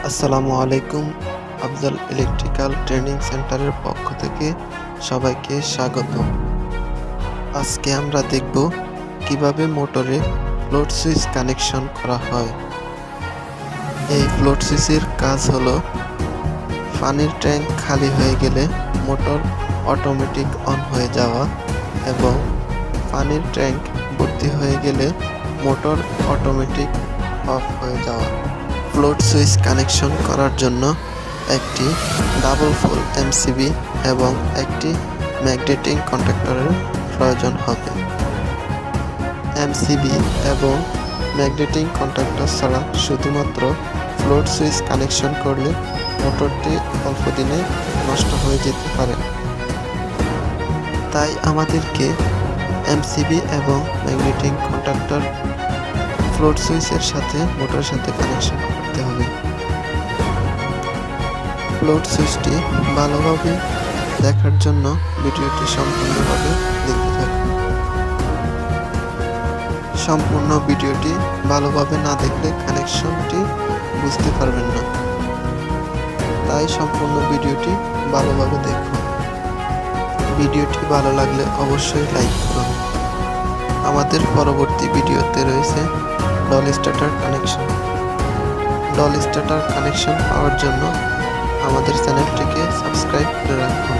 আসসালামু আলাইকুম। Afzal electrical training সেন্টারের পক্ষ থেকে সবাইকে স্বাগত। আজকে আমরা দেখব কিভাবে মোটরে ফ্লোট সুইচ কানেকশন করা হয়। এই ফ্লোট সুইচের কাজ হলো পানির ট্যাঙ্ক খালি হয়ে গেলে মোটর অটোমেটিক অন হয়ে যাওয়া এবং পানির ট্যাঙ্ক ভর্তি হয়ে গেলে মোটর অটোমেটিক অফ হয়ে যাওয়া। ফ্লোট সুইচ কানেকশন করার জন্য একটি ডাবল পোল এমসিবি এবং একটি ম্যাগনেটিং কন্ট্যাক্টরের প্রয়োজন হবে। এমসিবি এবং ম্যাগনেটিং কন্ট্যাক্টর ছাড়া শুধুমাত্র ফ্লোট সুইচ কানেকশন করলে মোটরটি অল্প দিনে নষ্ট হয়ে যেতে পারে। তাই আমাদেরকে এমসিবি এবং ম্যাগনেটিং কন্ট্যাক্টর ফ্লোট সুইচের সাথে মোটরের সাথে কানেকশন করতে হবে। ফ্লোট সুইচটি ভালোভাবে দেখার জন্য ভিডিওটি সম্পূর্ণভাবে দেখতে থাকুন। সম্পূর্ণ ভিডিওটি ভালোভাবে না দেখলে কানেকশনটি বুঝতে পারবেন না, তাই সম্পূর্ণ ভিডিওটি ভালোভাবে দেখুন। ভিডিওটি ভালো লাগলে অবশ্যই লাইক করুন। আমাদের পরবর্তী ভিডিওতে রয়েছে DOL starter connection. DOL starter connection পাওয়ার জন্য আমাদের চ্যানেলটিকে সাবস্ক্রাইব করে রাখুন।